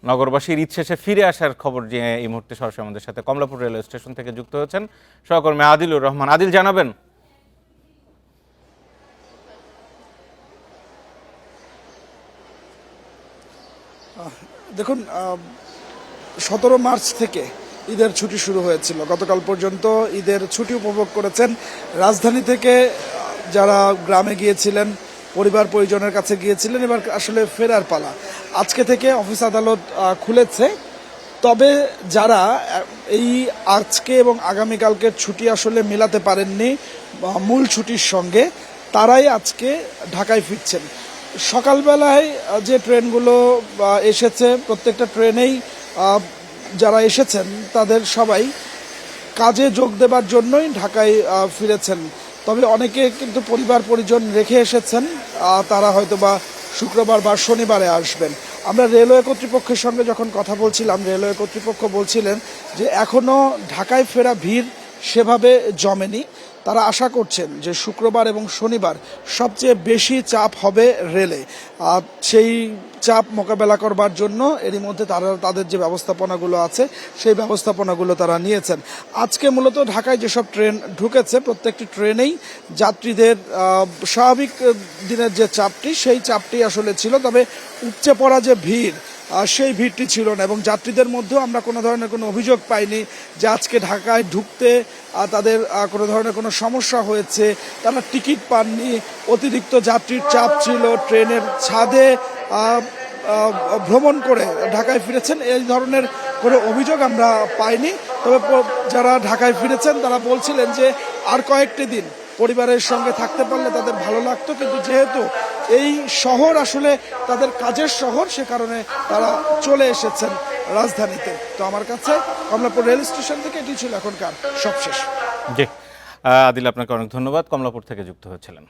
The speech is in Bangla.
নগরবাসীর ঈদ শেষে ফিরে আসার খবর নিয়ে এই মুহূর্তে সরাসরি আমাদের সাথে কমলাপুর রেলওয়ে স্টেশন থেকে যুক্ত হয়েছেন সহকর্মী আদিলুর রহমান। আদিল, জানাবেন। দেখুন, 17 মার্চ থেকে ঈদের ছুটি শুরু হয়েছিল। গতকাল পর্যন্ত ঈদের ছুটি উপভোগ করেছেন। রাজধানী থেকে যারা গ্রামে গিয়েছিলেন, পরিবার পরিজনের কাছে গিয়েছিলেন, এবার আসলে ফেরার পালা। আজকে থেকে অফিস আদালত খুলেছে। তবে যারা এই আজকে এবং আগামীকালকের ছুটি আসলে মেলাতে পারেননি মূল ছুটির সঙ্গে, তারাই আজকে ঢাকায় ফিরছেন। সকালবেলায় যে ট্রেনগুলো এসেছে, প্রত্যেকটা ট্রেনেই যারা এসেছেন তাদের সবাই কাজে যোগ দেবার জন্যই ঢাকায় ফিরেছেন। তবে অনেকে কিন্তু পরিবার পরিজন রেখে এসেছেন, তারা হয়তো বা শুক্রবার বা শনিবারে আসবেন। আমরা রেলওয়ে কর্তৃপক্ষের সঙ্গে যখন কথা বলছিলাম, রেলওয়ে কর্তৃপক্ষ বলছিলেন যে এখনও ঢাকায় ফেরা ভিড় সেভাবে জমেনি। তারা আশা করছেন যে শুক্রবার এবং শনিবার সবচেয়ে বেশি চাপ হবে রেলে। সেই চাপ মোকাবেলা করবার জন্য এরই মধ্যে তারা তাদের যে ব্যবস্থাপনাগুলো আছে সেই ব্যবস্থাপনাগুলো তারা নিয়েছেন। আজকে মূলত ঢাকায় যেসব ট্রেন ঢুকেছে প্রত্যেকটি ট্রেনেই যাত্রীদের স্বাভাবিক দিনের যে চাপটি সেই চাপটি আসলে ছিল, তবে উপচে পড়া যে ভিড় সেই ভিড়টি ছিল না। এবং যাত্রীদের মধ্যেও আমরা কোনো ধরনের কোনো অভিযোগ পাইনি যে আজকে ঢাকায় ঢুকতে তাদের কোনো ধরনের কোনো সমস্যা হয়েছে, তারা টিকিট পাননি, অতিরিক্ত যাত্রীর চাপ ছিল, ট্রেনের ছাদে ভ্রমণ করে ঢাকায় ফিরেছেন, এই ধরনের কোনো অভিযোগ আমরা পাইনি। তবে যারা ঢাকায় ফিরেছেন তারা বলছিলেন যে আর কয়েকটি দিন পরিবারের সঙ্গে থাকতে পারলে তাদের ভালো লাগতো, কিন্তু যেহেতু এই শহর আসলে তাদের কাজের শহর, সে কারণে তারা চলে এসেছেন রাজধানীতে। তো আমার কাছে কমলাপুর রেল স্টেশন থেকে এটি ছিল এখনকার সবশেষ। জি আদিল, আপনাকে অনেক ধন্যবাদ। কমলাপুর থেকে যুক্ত হয়েছিলেন।